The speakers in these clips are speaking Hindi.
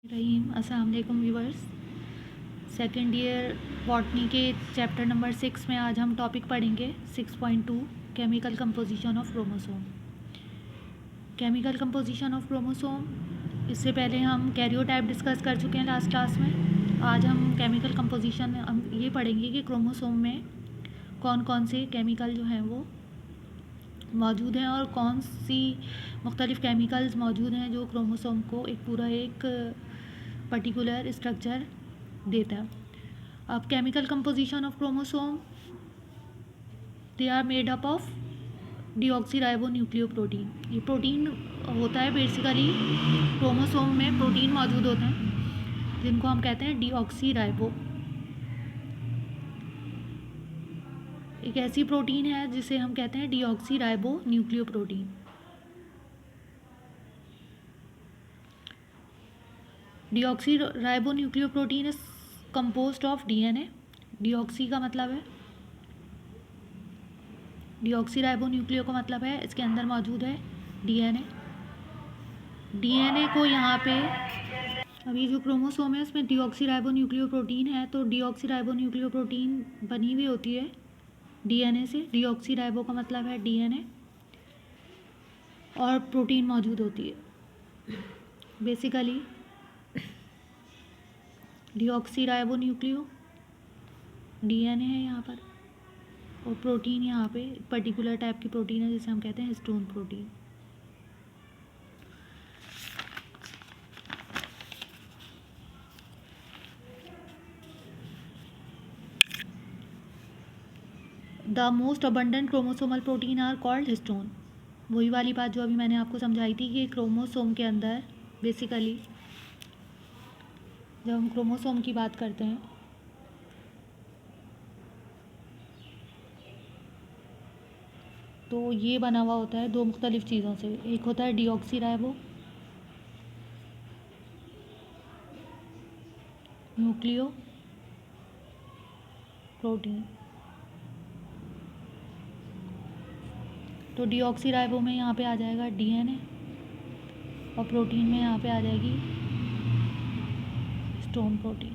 रहीम अस्सलाम वालेकुम व्यूवर्स। सेकेंड ईयर बॉटनी के चैप्टर नंबर 6 में आज हम टॉपिक पढ़ेंगे 6.2 chemical composition of chromosome. Chemical composition of chromosome, इससे पहले हम कैरियोटाइप डिस्कस कर चुके हैं लास्ट क्लास में। आज हम केमिकल कंपोजिशन हम ये पढ़ेंगे कि क्रोमोसोम में कौन कौन से केमिकल जो हैं वो मौजूद हैं और कौन सी मुख्तलिफ़ केमिकल्स मौजूद हैं जो क्रोमोसोम को एक पर्टिकुलर स्ट्रक्चर देता है। अब chemical composition of chromosome, they are made up of deoxyribonucleoprotein. ये प्रोटीन होता है, बेसिकली क्रोमोसोम में प्रोटीन मौजूद होते हैं जिनको हम कहते हैं डीऑक्सीराइबो। एक ऐसी प्रोटीन है जिसे हम कहते हैं deoxyribonucleoprotein. Deoxyribonucleoprotein is composed of DNA. Deoxy का मतलब है, डीऑक्सीराइबोन्यूक्लियो का मतलब है इसके अंदर मौजूद है डीएनए। डीएनए को यहाँ पे, अभी जो क्रोमोसोम है उसमें डीऑक्सीराइबोन्यूक्लियोप्रोटीन है, तो डीऑक्सीराइबोन्यूक्लियोप्रोटीन बनी हुई होती है डीएनए से। डीऑक्सीराइबो का मतलब है डीएनए और प्रोटीन मौजूद होती है। बेसिकली डीऑक्सीराइबोन्यूक्लियो डीएनए है यहाँ पर, और प्रोटीन यहाँ पे पर्टिकुलर टाइप की प्रोटीन है जिसे हम कहते हैं histone protein. The most abundant chromosomal protein are called histone. वही वाली बात जो अभी मैंने आपको समझाई थी कि क्रोमोसोम के अंदर बेसिकली जब हम क्रोमोसोम की बात करते हैं तो ये बना हुआ होता है दो मुख्तलिफ़ चीज़ों से। एक होता है डीऑक्सीराइबो न्यूक्लियो प्रोटीन। तो डीऑक्सीराइबो में यहाँ पे आ जाएगा डीएनए और प्रोटीन में यहाँ पे आ जाएगी हिस्टोन प्रोटीन।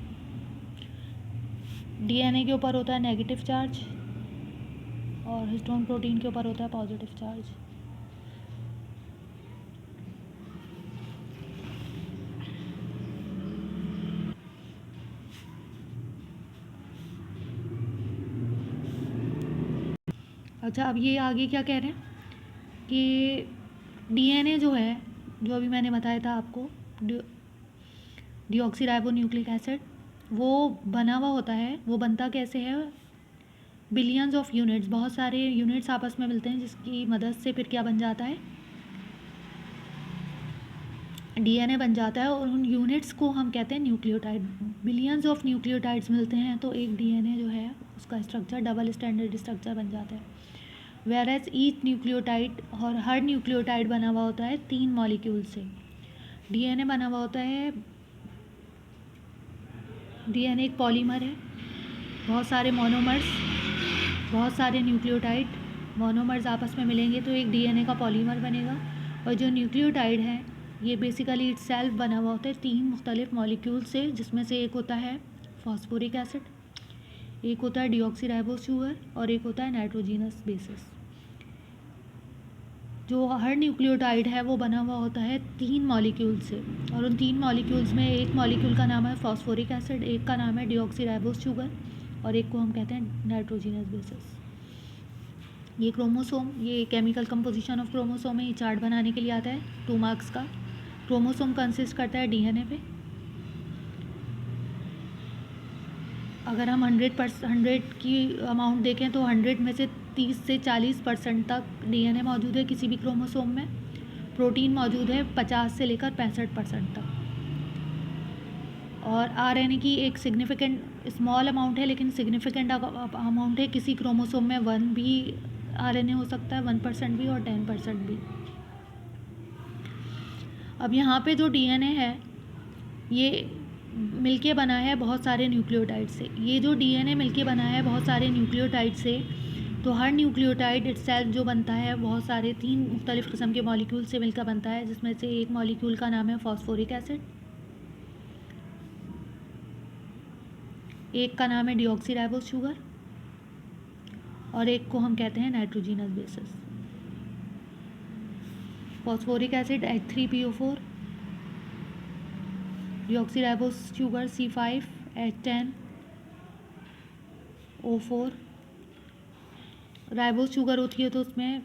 डीएनए के ऊपर होता है नेगेटिव चार्ज और हिस्टोन प्रोटीन के ऊपर होता है पॉजिटिव चार्ज। अच्छा, अब ये आगे क्या कह रहे हैं कि डीएनए जो है, जो अभी मैंने बताया था आपको, डीऑक्सीराइबोन्यूक्लिक एसिड, वो बना हुआ होता है। वो बनता कैसे है? बिलियंस ऑफ यूनिट्स, बहुत सारे यूनिट्स आपस में मिलते हैं जिसकी मदद से फिर क्या बन जाता है, डीएनए बन जाता है। और उन यूनिट्स को हम कहते हैं न्यूक्लियोटाइड। बिलियंस ऑफ न्यूक्लियोटाइड्स मिलते हैं तो एक डीएनए जो है उसका स्ट्रक्चर डबल स्टैंडर्ड स्ट्रक्चर बन जाता है। वेयर एज ईच न्यूक्लियोटाइड, और हर न्यूक्लियोटाइड बना हुआ होता है 3 मॉलिक्यूल से। डीएनए बना हुआ होता है, डीएनए एक पॉलीमर है, बहुत सारे मोनोमर्स, बहुत सारे न्यूक्लियोटाइड मोनोमर्स आपस में मिलेंगे तो एक डीएनए का पॉलीमर बनेगा। और जो न्यूक्लियोटाइड है ये बेसिकली इट सेल्फ बना हुआ होता है 3 मुख्तलिफ मॉलिक्यूल से, जिसमें से एक होता है फॉस्फोरिक एसिड, एक होता है डीऑक्सीराइबो शुगर और एक होता है नाइट्रोजिनस बेसिस। जो हर न्यूक्लियोटाइड है वो बना हुआ होता है 3 मॉलिक्यूल से, और उन 3 मॉलिक्यूल्स में एक मॉलिक्यूल का नाम है फॉस्फोरिक एसिड, एक का नाम है डीऑक्सीराइबोस शुगर और एक को हम कहते हैं नाइट्रोजिनस बेसिस। ये क्रोमोसोम, ये केमिकल कंपोजिशन ऑफ क्रोमोसोम है। ये चार्ट बनाने के लिए आता है 2 मार्क्स का। क्रोमोसोम कंसिस्ट करता है डीएनए पे। अगर हम 100 की अमाउंट देखें तो 100 में से 30 से 40% तक डीएनए मौजूद है किसी भी क्रोमोसोम में। प्रोटीन मौजूद है 50 से लेकर 65% तक। और आरएनए की एक सिग्निफिकेंट स्मॉल अमाउंट है लेकिन सिग्निफिकेंट अमाउंट है। किसी क्रोमोसोम में 1 भी आरएनए हो सकता है, 1% भी और 10% भी। अब यहाँ पे जो डीएनए है ये मिलके बना है बहुत सारे न्यूक्लियोटाइड से। ये जो डीएनए मिलके बना है बहुत सारे न्यूक्लियोटाइड से, तो हर न्यूक्लियोटाइड इटसेल्फ जो बनता है बहुत सारे 3 मुख्तलिफ़ किस्म के मॉलिक्यूल से मिलकर बनता है, जिसमें से एक मॉलिक्यूल का नाम है फॉस्फोरिक एसिड, एक का नाम है डीऑक्सीराइबोस शुगर और एक को हम कहते हैं nitrogenous basis. Phosphoric acid H3PO4, deoxyribose sugar C5H10O4। Ribose sugar होती है तो उसमें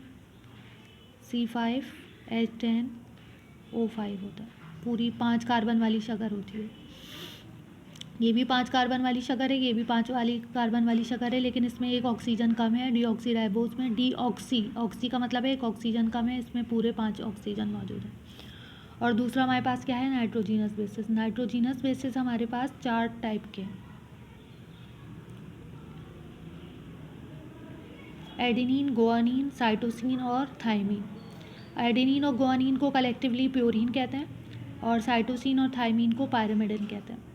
C5H10O5 होता है। पूरी 5 कार्बन वाली शुगर होती है। ये भी 5 कार्बन वाली शुगर है, ये भी 5 कार्बन वाली शुगर है, लेकिन इसमें एक ऑक्सीजन कम है। डीऑक्सीराइबोस में ऑक्सी का मतलब है एक ऑक्सीजन कम है, इसमें पूरे 5 ऑक्सीजन मौजूद है। और दूसरा हमारे पास क्या है, नाइट्रोजीनस बेसिस। नाइट्रोजीनस बेसिस हमारे पास 4 टाइप के हैं, एडेनिन, गुआनिन, साइटोसिन और थायमीन। एडेनिन और गुआनिन को कलेक्टिवली प्योरीन कहते हैं और साइटोसिन और थायमीन को पायरिमिडिन कहते हैं।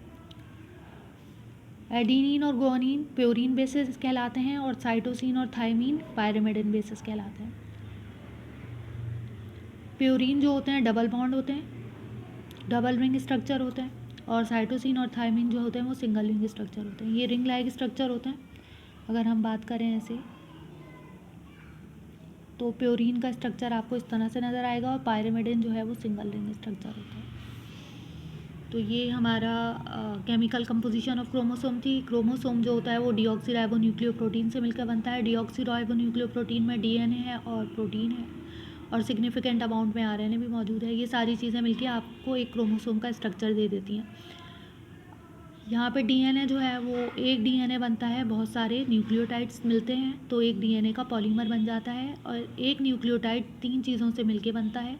एडेनिन और गुआनिन प्योरीन बेसिस कहलाते हैं और साइटोसिन और थायमीन पायरिमिडिन बेसिस कहलाते हैं। प्योरीन जो होते हैं डबल बॉन्ड होते हैं, डबल रिंग स्ट्रक्चर होते हैं, और साइटोसिन और थायमीन जो होते हैं वो सिंगल रिंग स्ट्रक्चर होते हैं। ये रिंग लाइक स्ट्रक्चर होते हैं। अगर हम बात करें ऐसे तो प्योरीन का स्ट्रक्चर आपको इस तरह से नज़र आएगा और पायरिमिडिन जो है वो सिंगल रिंग स्ट्रक्चर होता है। तो ये हमारा केमिकल कंपोजिशन ऑफ क्रोमोसोम थी। क्रोमोसोम जो होता है वो डीऑक्सीराइबो न्यूक्लियोप्रोटीन से मिलकर बनता है। डीऑक्सीराइबो न्यूक्लियोप्रोटीन में डीएनए है और प्रोटीन है और सिग्निफिकेंट अमाउंट में आरएनए भी मौजूद है। ये सारी चीज़ें मिलकर आपको एक क्रोमोसोम का स्ट्रक्चर दे देती हैं। यहाँ पे डीएनए जो है वो एक डीएनए बनता है, बहुत सारे न्यूक्लियोटाइड्स मिलते हैं तो एक डीएनए का पॉलीमर बन जाता है, और एक न्यूक्लियोटाइड 3 चीज़ों से मिलके बनता है।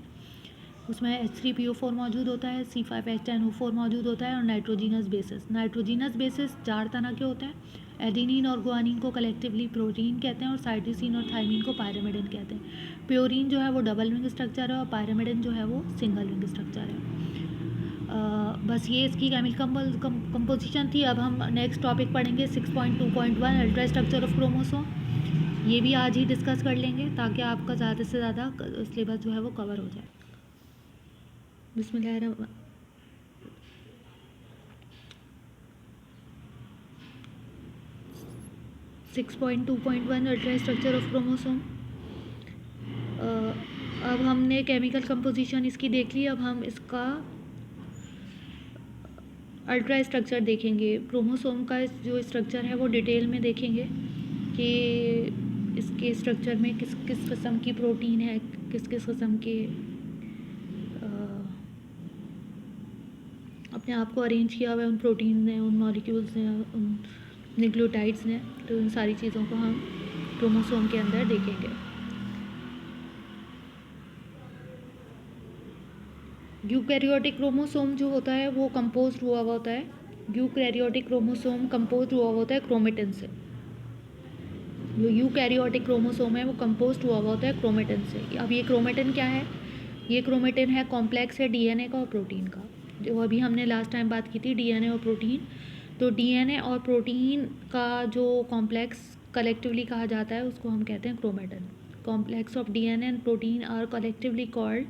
उसमें H3PO4 मौजूद होता है, C5H10O4 मौजूद होता है और नाइट्रोजीनस बेसिस। नाइट्रोजीनस बेसिस 4 तरह के होते हैं। एडेनिन और गुआनिन को कलेक्टिवली प्रोटीन कहते हैं और साइटोसिन और थायमीन को पायरिमिडिन कहते हैं। प्योरीन जो है वो डबल रिंग स्ट्रक्चर है और पायरिमिडिन जो है वो सिंगल रिंग स्ट्रक्चर है। बस ये इसकी केमिकल कंपोजिशन थी। अब हम नेक्स्ट टॉपिक पढ़ेंगे 6.2.1 अल्ट्रा स्ट्रक्चर ऑफ क्रोमोसोम। ये भी आज ही डिस्कस कर लेंगे ताकि आपका ज़्यादा से ज़्यादा सिलेबस जो है वो कवर हो जाए। बिस्मिल्लाहिर्रहमान 6.2.1 अल्ट्रा स्ट्रक्चर ऑफ क्रोमोसोम। अब हमने केमिकल कंपोजिशन इसकी देख ली। अब हम इसका अल्ट्रा स्ट्रक्चर देखेंगे। क्रोमोसोम का जो स्ट्रक्चर है वो डिटेल में देखेंगे कि इसके स्ट्रक्चर में किस किस किस्म की प्रोटीन है, किस किस किस्म के अपने आप को अरेंज किया हुआ है उन प्रोटीन ने, उन मॉलिक्यूल्स ने, उन न्यूक्लियोटाइड्स ने। तो उन सारी चीज़ों को हम क्रोमोसोम के अंदर देखेंगे। यूकैरियोटिक क्रोमोसोम जो होता है वो कंपोज्ड हुआ होता है। यूकैरियोटिक क्रोमोसोम कंपोज्ड हुआ होता है क्रोमेटिन से। जो यूकैरियोटिक क्रोमोसोम है वो कंपोज्ड हुआ होता है क्रोमेटिन से। अब ये क्रोमेटिन क्या है? ये क्रोमेटिन है कॉम्प्लेक्स है डीएनए का और प्रोटीन का। जो अभी हमने लास्ट टाइम बात की थी डीएनए और प्रोटीन, तो डीएनए और प्रोटीन का जो कॉम्प्लेक्स कलेक्टिवली कहा जाता है उसको हम कहते हैं chromatin. Complex of DNA and protein are collectively called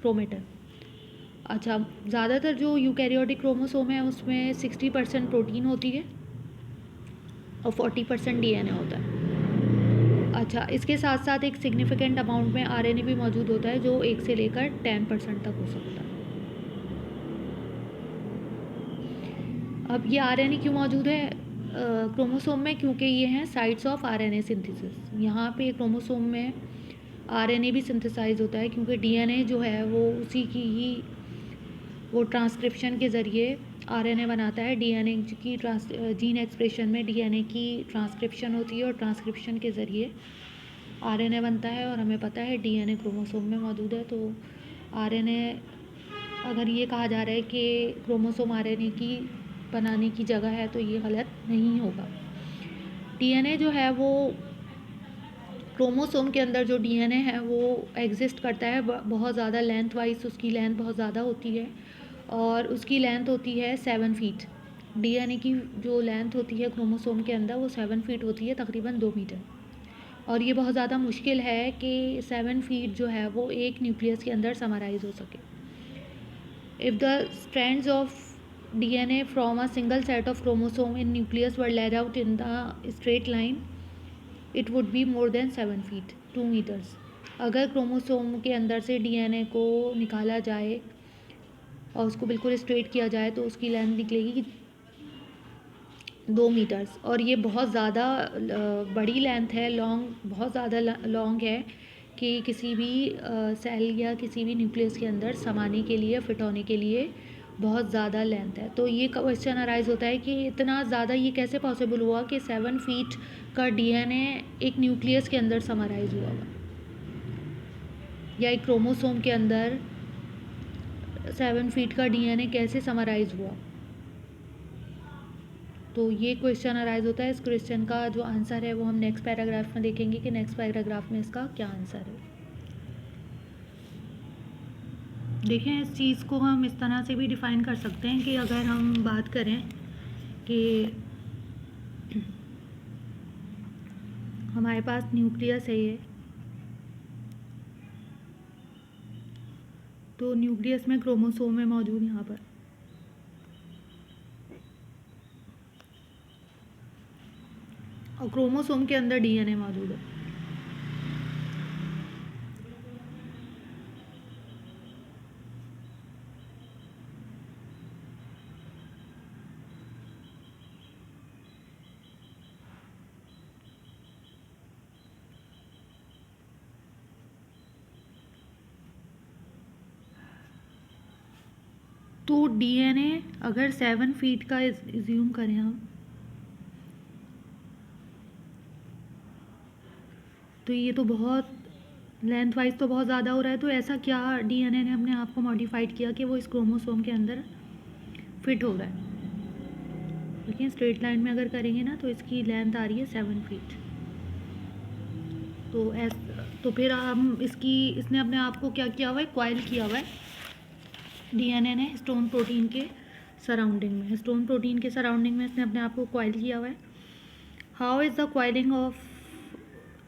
chromatin. अच्छा, ज़्यादातर जो यूकैरियोटिक क्रोमोसोम है उसमें 60% प्रोटीन होती है और 40% डीएनए होता है। अच्छा, इसके साथ साथ एक सिग्निफिकेंट अमाउंट में आरएनए भी मौजूद होता है जो 1 से लेकर 10% तक हो सकता है। अब ये आरएनए क्यों मौजूद है क्रोमोसोम में? क्योंकि ये हैं साइट्स ऑफ आरएनए सिंथेसिस। यहाँ पे क्रोमोसोम में आरएनए भी सिंथेसाइज होता है क्योंकि डीएनए जो है वो उसी की ही वो ट्रांसक्रिप्शन के ज़रिए आरएनए बनाता है। डीएनए की जीन एक्सप्रेशन में डीएनए की ट्रांसक्रिप्शन होती है और ट्रांसक्रिप्शन के ज़रिए आरएनए बनता है। और हमें पता है डीएनए क्रोमोसोम में मौजूद है। तो आरएनए, अगर ये कहा जा रहा है कि क्रोमोसोम आरएनए की बनाने की जगह है तो ये गलत नहीं होगा। डीएनए जो है वो क्रोमोसोम के अंदर जो डीएनए है वो एग्जिस्ट करता है बहुत ज़्यादा लेंथ वाइज। उसकी लेंथ बहुत ज़्यादा होती है और उसकी लेंथ होती है 7 फीट। डीएनए की जो लेंथ होती है क्रोमोसोम के अंदर वो 7 फीट होती है, तकरीबन 2 मीटर। और ये बहुत ज़्यादा मुश्किल है कि 7 फीट जो है वो एक न्यूक्लियस के अंदर समराइज़ हो सके। If the strands of DNA from a single set of chromosome in nucleus were laid out in the straight line, it would be more than 7 feet 2 meters. अगर क्रोमोसोम के अंदर से DNA को निकाला जाए और उसको बिल्कुल स्ट्रेट किया जाए तो उसकी लेंथ निकलेगी 2 मीटर्स, और ये बहुत ज़्यादा बड़ी लेंथ है, लॉन्ग, बहुत ज़्यादा लॉन्ग है कि किसी भी सेल या किसी भी न्यूक्लियस के अंदर समाने के लिए, फिट होने के लिए बहुत ज़्यादा लेंथ है। तो ये क्वेश्चन अराइज होता है कि इतना ज़्यादा ये कैसे पॉसिबल हुआ कि 7 फीट का DNA एक न्यूक्लियस के अंदर समराइज हुआ हुआ, या एक क्रोमोसोम के अंदर 7 फीट का DNA कैसे समराइज हुआ। तो ये क्वेश्चन अराइज होता है। इस क्वेश्चन का जो आंसर है वो हम नेक्स्ट पैराग्राफ में देखेंगे कि नेक्स्ट पैराग्राफ में इसका क्या आंसर है। देखें, इस चीज़ को हम इस तरह से भी डिफ़ाइन कर सकते हैं कि अगर हम बात करें कि हमारे पास न्यूक्लियस है ये, तो न्यूक्लियस में क्रोमोसोम है मौजूद यहाँ पर, और क्रोमोसोम के अंदर DNA मौजूद है। तो DNA अगर 7 फीट का एज्यूम करें हम, तो ये तो बहुत लेंथ वाइज तो बहुत ज़्यादा हो रहा है। तो ऐसा क्या DNA ने अपने आप को मॉडिफाइड किया कि वो इस क्रोमोसोम के अंदर फिट हो रहा है। देखिए, स्ट्रेट लाइन में अगर करेंगे ना तो इसकी लेंथ आ रही है 7 फीट। तो फिर हम इसने अपने आप को क्या किया हुआ है, क्वाइल किया हुआ है DNA ने हिस्टोन प्रोटीन के सराउंडिंग में। हिस्टोन प्रोटीन के सराउंडिंग में इसने अपने आप को क्वाइल किया हुआ है। How is the coiling of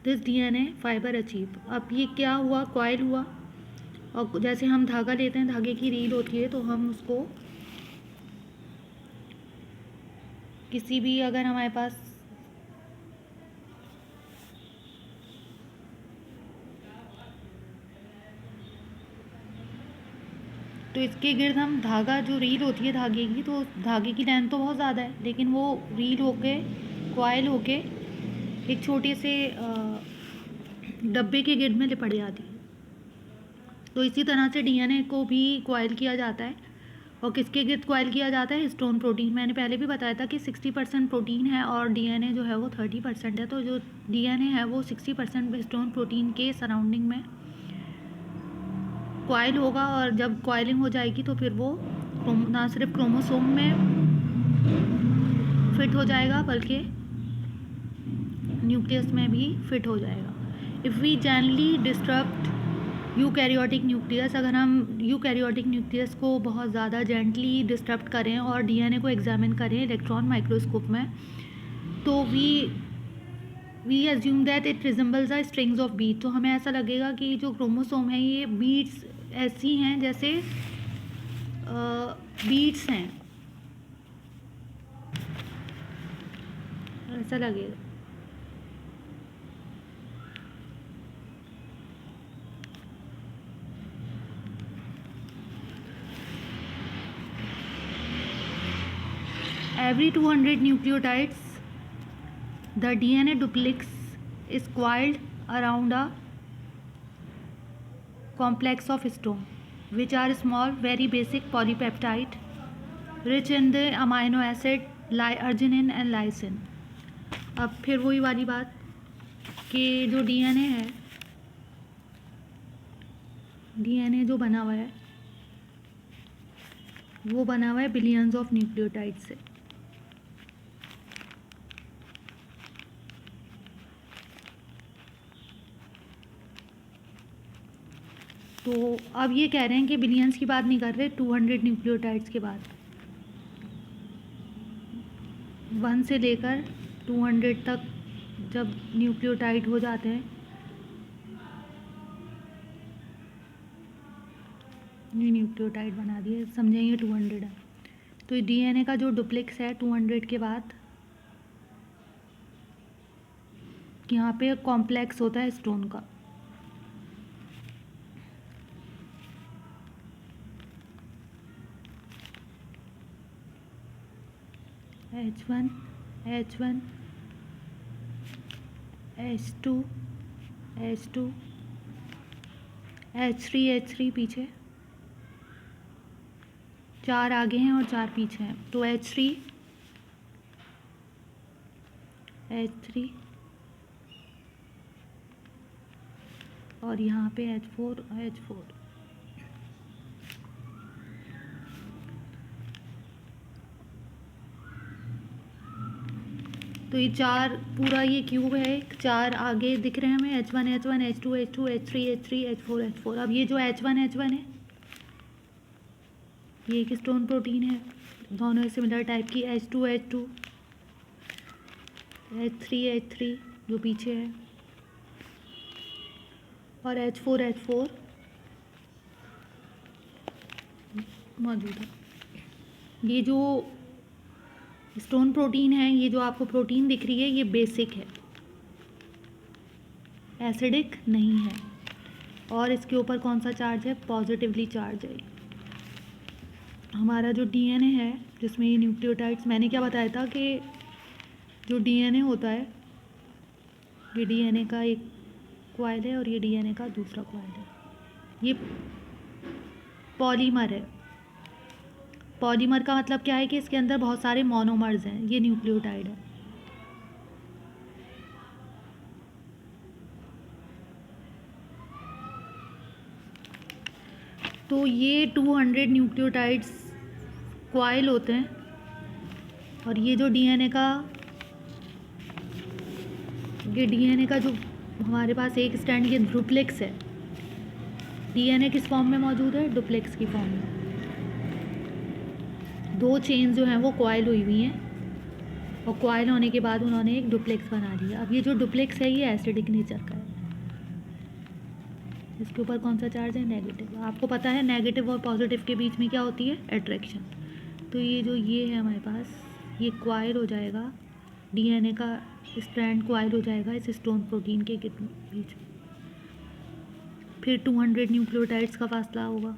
this DNA fibre achieve. अब ये क्या हुआ, क्वाइल हुआ, और जैसे हम धागा लेते हैं, धागे की रील होती है, तो हम उसको किसी भी, अगर हमारे पास तो इसके गिर्द हम धागा, जो रील होती है धागे की, तो धागे की लेंथ तो बहुत ज़्यादा है, लेकिन वो रील होके, क्वाइल होके एक छोटे से डब्बे के गिर्द में लिपट जाती है। तो इसी तरह से DNA को भी क्वाइल किया जाता है, और किसके गिर्द क्वाइल किया जाता है, हिस्टोन प्रोटीन। मैंने पहले भी बताया था कि 60% प्रोटीन है और DNA जो है वो 30% है। तो जो DNA है वो 60% हिस्टोन प्रोटीन के सराउंडिंग में क्वाइल होगा, और जब क्वाइलिंग हो जाएगी तो फिर वो ना सिर्फ क्रोमोसोम में फिट हो जाएगा बल्कि न्यूक्लियस में भी फिट हो जाएगा। If we generally disturb eukaryotic nucleus, अगर हम यूकैरियोटिक न्यूक्लियस को बहुत ज़्यादा जेंटली डिस्टर्ब करें और DNA को एग्जामिन करें इलेक्ट्रॉन माइक्रोस्कोप में, तो we assume that it resembles the strings of beat. तो हमें ऐसा लगेगा कि जो क्रोमोसोम है ये बीट्स ऐसी हैं जैसे बीट्स हैं, ऐसा लगेगा। Every 200 nucleotides, the DNA duplex is coiled around a complex of histone, which are small, very basic polypeptide rich in the amino acid arginine and lysine. अब फिर वही वाली बात कि जो DNA है, DNA जो बना हुआ है वो बना हुआ है बिलियंस ऑफ न्यूक्लियोटाइड से। तो अब ये कह रहे हैं कि बिलियंस की बात नहीं कर रहे, 200 न्यूक्लियोटाइड्स के बाद, 1 से लेकर 200 तक जब न्यूक्लियोटाइड हो जाते हैं, ये न्यूक्लियोटाइड बना दिए, समझेंगे 200 है। तो डीएनए का जो डुप्लेक्स है 200 के बाद यहाँ पे कॉम्प्लेक्स होता है स्टोन का। H1 H1 H2 H2 H3 H3 पीछे 4 आगे हैं और 4 पीछे हैं, तो H3 H3 और यहाँ पे H4 H4। तो ये 4 पूरा ये क्यूब है, 4 आगे दिख रहे हैं हमें, H1 H1 H2 H2 H3 H3 H4 H4। अब ये जो H1 H1 है ये एक स्टोन प्रोटीन है, दोनों सिमिलर टाइप की। H2 H2 H3 H3 जो पीछे है, और H4 H4 मौजूद है। ये जो स्टोन प्रोटीन है, ये जो आपको प्रोटीन दिख रही है, ये बेसिक है, एसिडिक नहीं है। और इसके ऊपर कौन सा चार्ज है? पॉजिटिवली चार्ज है। हमारा जो डीएनए है जिसमें ये न्यूक्लियोटाइड्स, मैंने क्या बताया था कि जो डीएनए होता है, ये डीएनए का एक क्वाइल है और ये डीएनए का दूसरा क्वाइल है। ये पॉलीमर है। पॉलीमर का मतलब क्या है कि इसके अंदर बहुत सारे मोनोमर्स हैं, ये न्यूक्लियोटाइड है। तो ये 200 न्यूक्लियोटाइड्स क्वाइल होते हैं, और ये जो डीएनए का जो हमारे पास एक स्टैंड, ये डुप्लेक्स है। डीएनए किस फॉर्म में मौजूद है? डुप्लेक्स की फॉर्म में। 2 चेन जो हैं वो क्वाइल हुई हुई हैं, और क्वाइल होने के बाद उन्होंने एक डुप्लेक्स बना लिया। अब ये जो डुप्लेक्स है ये एसिडिक नेचर का है। इसके ऊपर कौन सा चार्ज है? नेगेटिव। आपको पता है नेगेटिव और पॉजिटिव के बीच में क्या होती है? अट्रैक्शन। तो ये जो ये है हमारे पास, ये क्वाइल हो जाएगा, डीएनए का स्ट्रैंड क्वाइल हो जाएगा इस स्टोन प्रोटीन के बीच में। फिर 200 न्यूक्लियोटाइड्स का फासला होगा।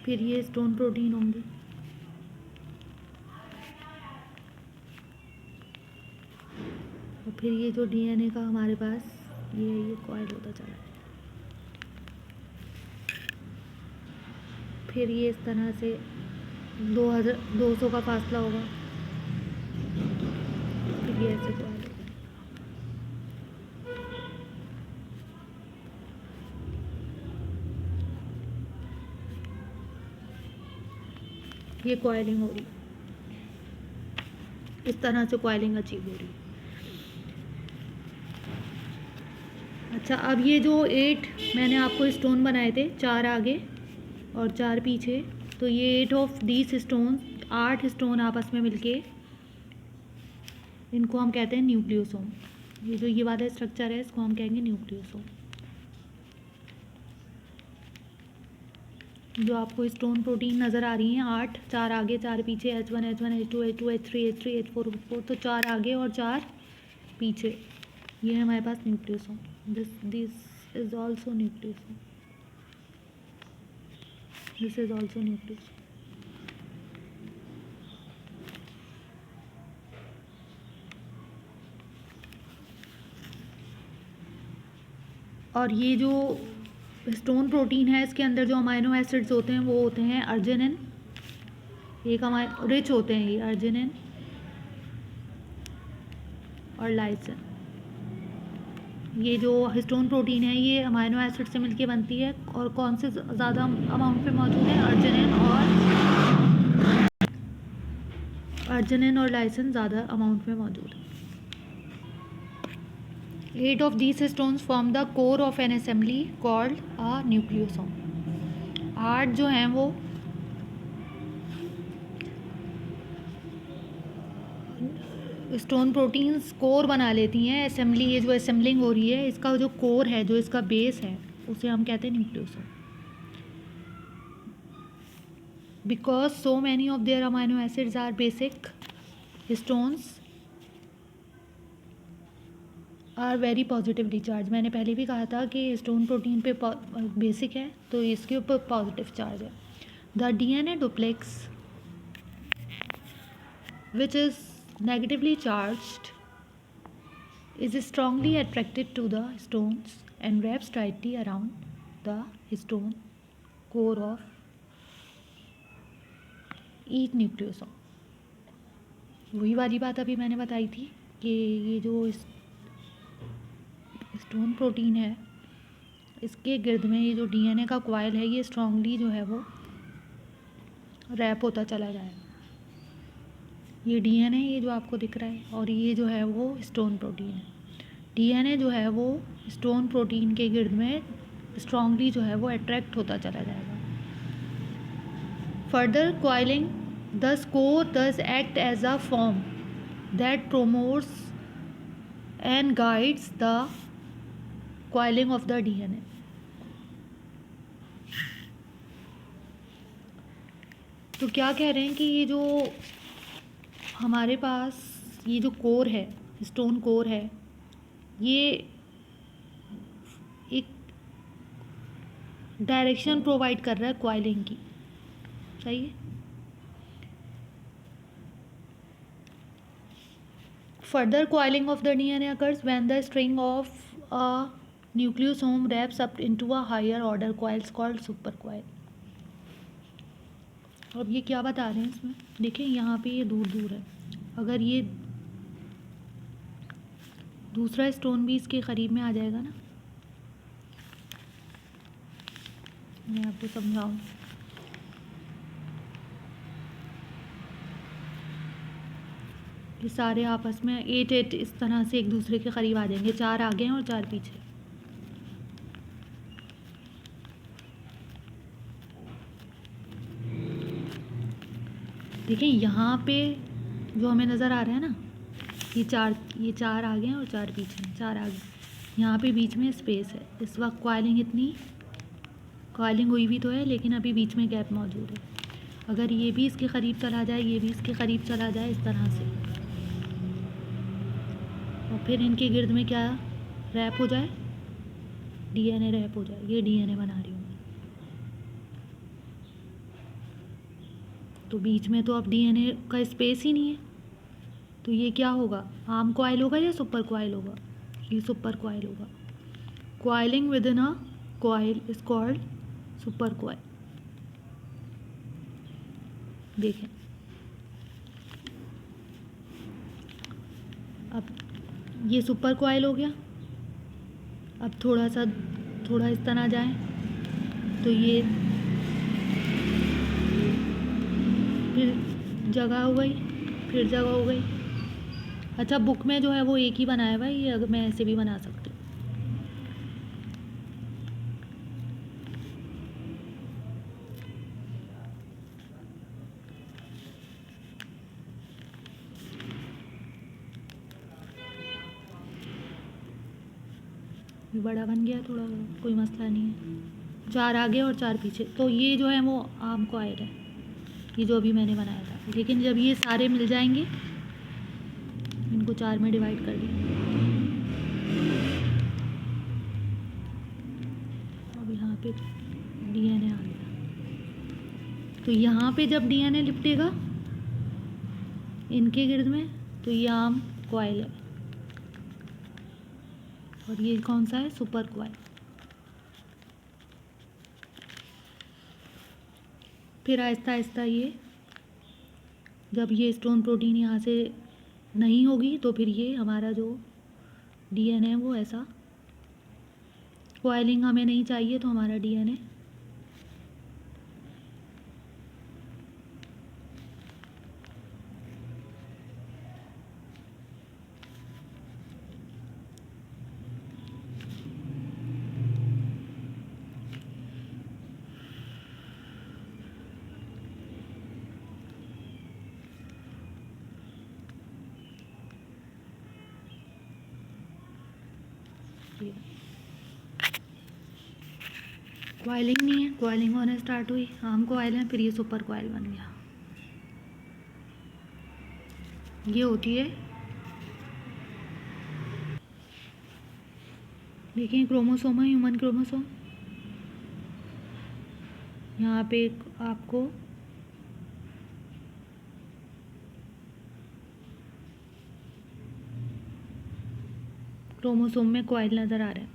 फिर ये स्टोन प्रोटीन होंगे। और फिर ये जो डीएनए का हमारे पास ये कॉइल होता चला है। फिर ये इस तरह से 200 का फासला होगा, फिर ये ऐसे कॉइल होगा। ये कॉइलिंग हो रही, इस तरह से कॉइलिंग अचीव हो रही है। अच्छा, अब ये जो 8 मैंने आपको स्टोन बनाए थे, 4 आगे और 4 पीछे, तो ये 8 ऑफ दीज स्टोन, 8 स्टोन आपस में मिलके, इनको हम कहते हैं न्यूक्लियोसोम। ये जो ये वाला स्ट्रक्चर है इसको हम कहेंगे न्यूक्लियोसोम। जो आपको स्टोन प्रोटीन नज़र आ रही हैं 8, 4 आगे 4 पीछे, H1 H1 H2 H2 H3 H3 H4 H4, तो 4 आगे और 4 पीछे, ये है हमारे पास nucleosome. This is also nucleosome, this is also nucleosome. और ये जो स्टोन प्रोटीन है इसके अंदर जो अमाइनो एसिड्स होते हैं वो होते हैं अर्जिनिन, एक रिच होते हैं ये अर्जिनिन और लाइसिन। ये जो स्टोन प्रोटीन है ये अमाइनो एसिड से मिलके बनती है, और कौन से ज़्यादा अमाउंट पे मौजूद है? अर्जिनिन और लाइसिन ज़्यादा अमाउंट में मौजूद है। 8 of these stones form the core of an assembly called a nucleosome। 8 जो हैं वो स्टोन प्रोटीन्स कोर बना लेती हैं, असेंबली, ये जो असेंबलिंग हो रही है, इसका जो कोर है, जो इसका बेस है, उसे हम कहते हैं nucleosome. Because so many of their amino acids are basic, stones are very positively charge. मैंने पहले भी कहा था कि स्टोन प्रोटीन पे बेसिक है तो इसके ऊपर पॉजिटिव चार्ज है। The DNA duplex which is negatively charged is strongly attracted to the stones and wraps tightly around the stone core of each nucleosome। वही वाली बात अभी मैंने बताई थी कि ये जो स्टोन प्रोटीन है, इसके गिर्द में ये जो डीएनए का कॉइल है, ये स्ट्रांगली जो है वो रैप होता चला जाएगा। ये डीएनए, ये जो आपको दिख रहा है, और ये जो है वो स्टोन प्रोटीन है। डीएनए जो है वो स्टोन प्रोटीन के गिर्द में स्ट्रांगली जो है वो अट्रैक्ट होता चला जाएगा। Further coiling this core this act as a form that promotes and guides the coiling of the DNA. तो क्या कह रहे हैं कि ये जो हमारे पास ये जो कोर है, स्टोन कोर है, ये एक डायरेक्शन प्रोवाइड कर रहा है कॉइलिंग की, सही है। Further coiling of the DNA occurs when the string of a nucleosome wraps up into a higher order coils called super coil. अब ये क्या बता रहे हैं इसमें, देखिए यहाँ पे ये दूर दूर है, अगर ये दूसरा स्टोन भी इसके करीब में आ जाएगा ना, मैं आपको समझाऊँ। ये सारे आपस में 8 इस तरह से एक दूसरे के करीब आ जाएंगे, 4 आगे हैं और 4 पीछे। देखिए यहाँ पे जो हमें नज़र आ रहा है ना, ये 4 आगे हैं और 4 पीछे हैं, 4 आगे, यहाँ पे बीच में स्पेस है। इस वक्त कॉइलिंग हुई भी तो है, लेकिन अभी बीच में गैप मौजूद है। अगर ये भी इसके करीब चला जाए, ये भी इसके करीब चला जाए, इस तरह से, और फिर इनके गिर्द में क्या रैप हो जाए, डीएनए रैप हो जाए। ये डीएनए बना रही हूँ, तो बीच में तो अब डीएनए का स्पेस ही नहीं है, तो ये क्या होगा, आर्म कॉइल होगा या सुपर कॉइल होगा? ये सुपर कॉइल होगा। Coiling with in a coil is called super coil. देखें, अब ये सुपर कॉइल हो गया। अब थोड़ा इस तरह जाए तो ये फिर जगह हो गई, फिर जगह हो गई। अच्छा, बुक में जो है वो एक ही बनाया हुआ है, ये अगर मैं ऐसे भी बना सकती हूँ। ये बड़ा बन गया थोड़ा, कोई मसला नहीं है। 4 आगे और 4 पीछे, तो ये जो है वो आर्म कॉइल है, ये जो अभी मैंने बनाया था। लेकिन जब ये सारे मिल जाएंगे, इनको 4 में डिवाइड कर दिया, अब यहाँ पे डीएनए आ गया। तो यहाँ पे जब डीएनए लिपटेगा इनके गिर्द में, तो ये आर्म कॉइल है, और ये कौन सा है, सुपर कॉइल। फिर आहिस्ता आहिस्ता ये, जब ये स्टोन प्रोटीन यहाँ से नहीं होगी, तो फिर ये हमारा जो डीएनए है वो ऐसा, कॉइलिंग हमें नहीं चाहिए, तो हमारा डीएनए ये कॉइलिंग नहीं है, कॉइलिंग होने स्टार्ट हुई, आम कॉइल है, फिर ये सुपर कॉइल बन गया। ये होती है, देखिए क्रोमोसोम है, ह्यूमन क्रोमोसोम। यहाँ पे आपको क्रोमोसोम में कॉइल नज़र आ रहा है।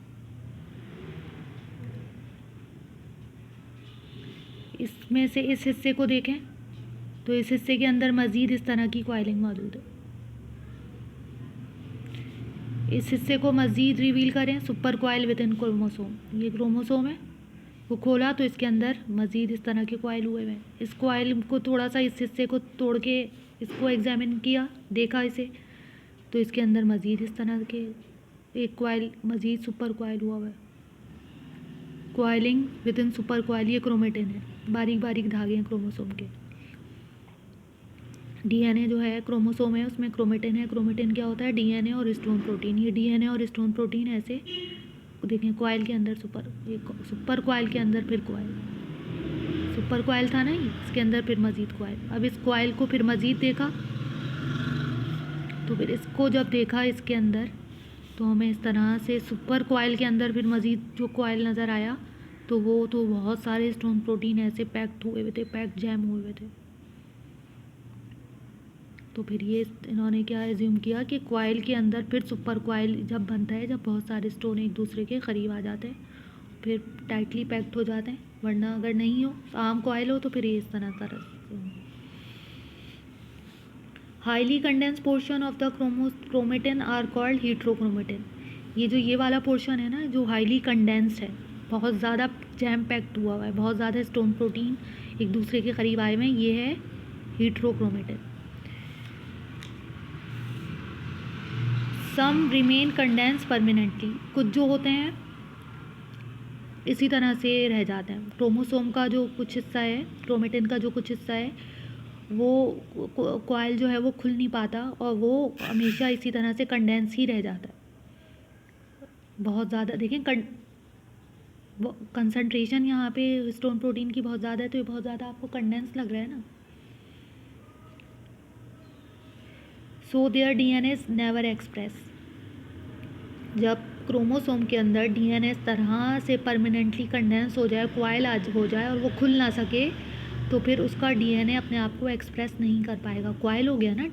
इसमें से इस हिस्से को देखें तो इस हिस्से के अंदर मज़ीद इस तरह की कॉइलिंग मौजूद है। इस हिस्से को मज़ीद रिवील करें, super coil with in chromosome. ये क्रोमोसोम है, वो खोला तो इसके अंदर मज़ीद इस तरह के कॉइल हुए हैं। इस कॉइल को थोड़ा सा इस हिस्से को तोड़ के इसको एग्जामिन किया, देखा इसे, तो इसके अंदर मज़ीद इस तरह के एक कॉइल मज़ीद सुपर कॉइल हुआ है। Coiling with in super coil, ये क्रोमेटिन है, बारीक बारीक धागे हैं क्रोमोसोम के। डीएनए जो है क्रोमोसोम है, उसमें क्रोमेटिन है। क्रोमेटिन क्या होता है? डीएनए और हिस्टोन प्रोटीन। ये डीएनए और हिस्टोन प्रोटीन ऐसे देखें, कॉइल के अंदर सुपर कॉइल के अंदर फिर कॉइल, सुपर कॉइल था ना ये, इसके अंदर फिर मज़ीद कॉइल। अब इस कॉइल को फिर मज़ीद देखा, तो फिर इसको जब देखा इसके अंदर, तो हमें इस तरह से सुपर कॉइल के अंदर फिर मज़ीद जो कॉइल नज़र आया, तो वो तो बहुत सारे हिस्टोन प्रोटीन ऐसे पैक्ड हुए हुए थे, पैक्ड जैम हुए हुए थे। तो फिर ये इन्होंने क्या एज्यूम किया कि कॉइल के अंदर फिर सुपर कॉइल जब बनता है, जब बहुत सारे स्टोन एक दूसरे के करीब आ जाते हैं, फिर टाइटली पैक्ड हो जाते हैं। वरना अगर नहीं हो, आम कॉइल हो, तो फिर ये इस तरह highly condense portion of the chromatin are called heterochromatin. ये वाला पोर्शन है ना, जो हाईली कंडेंस्ड है, बहुत ज़्यादा जैम पैक्ड हुआ है, बहुत ज़्यादा स्टोन प्रोटीन एक दूसरे के करीब आए हुए हैं, ये है हेट्रोक्रोमेटिन। सम रिमेन कंडेंस परमानेंटली, कुछ जो होते हैं इसी तरह से रह जाते हैं। क्रोमोसोम का जो कुछ हिस्सा है, क्रोमेटिन का जो कुछ हिस्सा है, वो कॉइल जो है वो खुल नहीं पाता, और वो हमेशा इसी तरह से कंडेंस ही रह जाता है। बहुत ज़्यादा देखें कंसंट्रेशन यहाँ पे स्टोन प्रोटीन की बहुत ज़्यादा है, तो ये बहुत ज़्यादा आपको कंडेंस लग रहा है ना। So there DNA is never express. जब क्रोमोसोम के अंदर डीएनए इस तरह से परमानेंटली कंडेंस हो जाए, कॉइल आज हो जाए और वो खुल ना सके, तो फिर उसका डीएनए अपने आप को एक्सप्रेस नहीं कर पाएगा। कॉइल हो गया ना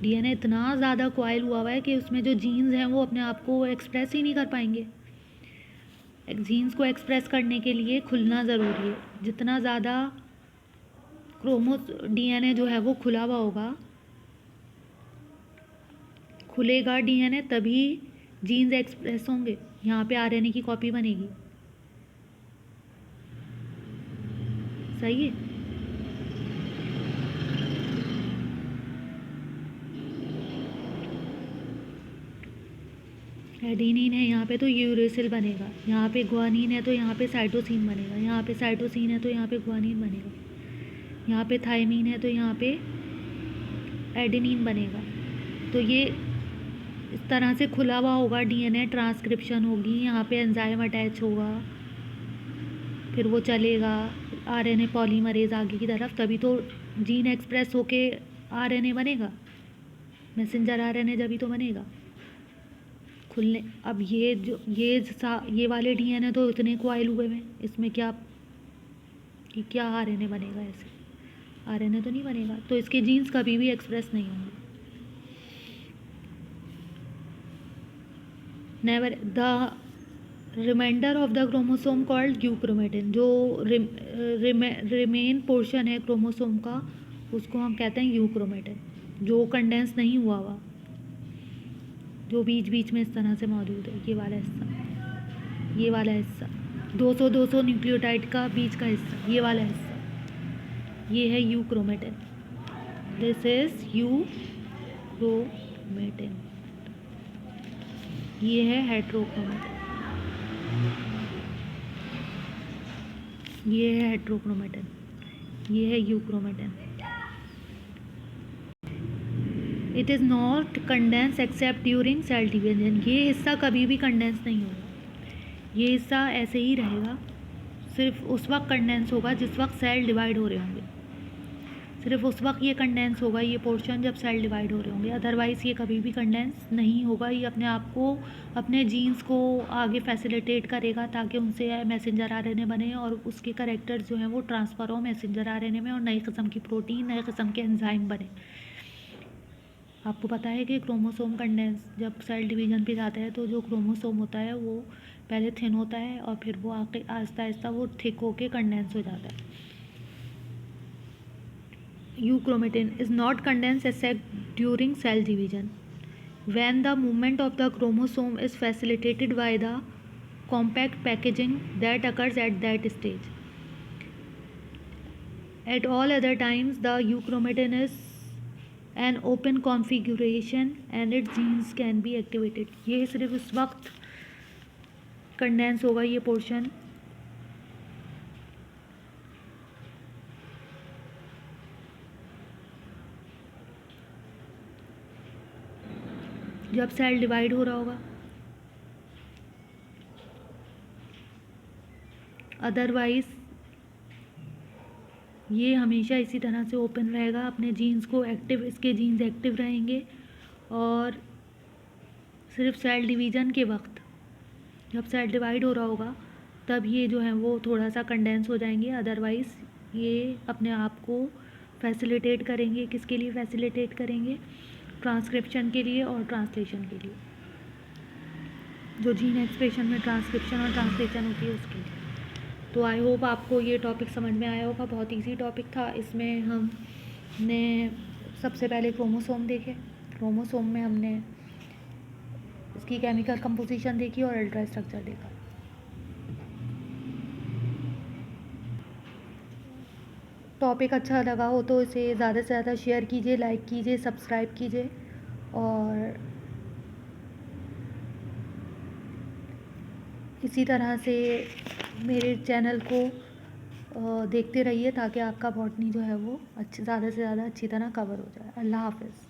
डीएनए इतना ज़्यादा कॉइल हुआ है कि उसमें जो जीन्स हैं वो अपने आप को एक्सप्रेस ही नहीं कर पाएंगे। जीन्स को एक्सप्रेस करने के लिए खुलना ज़रूरी है। जितना ज़्यादा डीएनए जो है वो खुला हुआ होगा, खुलेगा डीएनए, तभी जीन्स एक्सप्रेस होंगे, यहाँ पे आरएनए की कॉपी बनेगी। सही है। एडेनिन है यहाँ पे, तो यूरेसिल बनेगा। यहाँ पे ग्वानिन है, तो यहाँ पे साइटोसिन बनेगा। यहाँ पे साइटोसिन है, तो यहाँ पे ग्वानिन बनेगा। यहाँ पे थायमिन है, तो यहाँ पे एडेनिन बनेगा। तो ये इस तरह से खुला हुआ होगा डीएनए, ट्रांसक्रिप्शन होगी, यहाँ पे एंजाइम अटैच होगा, फिर वो चलेगा आरएनए पॉलीमरेज आगे की तरफ, तभी तो जीन एक्सप्रेस होके आरएनए बनेगा, मैसेंजर आरएनए जभी तो बनेगा। खुलने अब ये वाले डीएनए तो इतने कॉइल हुए हैं, इसमें क्या आरएनए बनेगा? ऐसे आरएनए तो नहीं बनेगा, तो इसके जीन्स कभी भी एक्सप्रेस नहीं होंगे। Never the reminder of the chromosome called euchromatin, जो रिमेन पोर्शन है क्रोमोसोम का, उसको हम कहते हैं यूक्रोमेटिन, जो कंडेंस नहीं हुआ, जो बीच बीच में इस तरह से मौजूद है। ये वाला हिस्सा 200 न्यूक्लियोटाइड का बीच का हिस्सा, ये वाला हिस्सा, ये है यूक्रोमेटिन। This is euchromatin. ये है हेट्रोक्रोमेटिन। ये है हेट्रोक्रोमेटिन, ये है euchromatin. It is not condense except during cell division. ये हिस्सा कभी भी कंडेंस नहीं होगा, ये हिस्सा ऐसे ही रहेगा, सिर्फ उस वक्त कंडेंस होगा जिस वक्त सेल डिवाइड हो रहे होंगे, सिर्फ उस वक्त ये कंडेंस होगा ये पोर्शन जब सेल डिवाइड हो रहे होंगे, अदरवाइज़ ये कभी भी कंडेंस नहीं होगा। ये अपने आप को, अपने जीन्स को आगे फैसिलिटेट करेगा ताकि उनसे मैसेंजर आरएनए बने और उसके करैक्टर्स जो हैं वो ट्रांसफ़र हो मैसेंजर आरएनए में और नई किस्म की प्रोटीन, नए किस्म के एंजाइम बने। आपको पता है कि क्रोमोसोम कंडेंस जब सेल डिवीज़न पे जाता है तो जो क्रोमोसोम होता है वो पहले थिन होता है और फिर वो आके आहिस्ता आहिस्ता वो थिक होके कंडेंस हो जाता है। Euchromatin is not condensed except during cell division, when the movement of the chromosome is facilitated by the compact packaging that occurs at that stage. At all other times, the euchromatin is an open configuration and its genes can be activated. ये सिर्फ उस वक्त कंडेंस होगा ये पोर्शन जब सेल डिवाइड हो रहा होगा, अदरवाइज़ ये हमेशा इसी तरह से ओपन रहेगा, अपने जीन्स को एक्टिव, इसके जीन्स एक्टिव रहेंगे और सिर्फ सेल डिवीज़न के वक्त जब सेल डिवाइड हो रहा होगा तब ये जो है वो थोड़ा सा कंडेंस हो जाएंगे, अदरवाइज़ ये अपने आप को फैसिलिटेट करेंगे। किसके लिए फैसिलिटेट करेंगे? ट्रांसक्रिप्शन के लिए और ट्रांसलेशन के लिए, जो जीन एक्सप्रेशन में ट्रांसक्रिप्शन और ट्रांसलेशन होती है उसके लिए। तो आई होप आपको ये टॉपिक समझ में आया होगा, बहुत इजी टॉपिक था। इसमें हमने सबसे पहले क्रोमोसोम देखे, क्रोमोसोम में हमने इसकी केमिकल कंपोजिशन देखी और अल्ट्रा स्ट्रक्चर देखा। टॉपिक अच्छा लगा हो तो इसे ज़्यादा से ज़्यादा शेयर कीजिए, लाइक कीजिए, सब्सक्राइब कीजिए और इसी तरह से मेरे चैनल को देखते रहिए ताकि आपका बॉटनी जो है वो ज़्यादा से ज़्यादा अच्छी तरह कवर हो जाए। अल्लाह हाफ़िज़।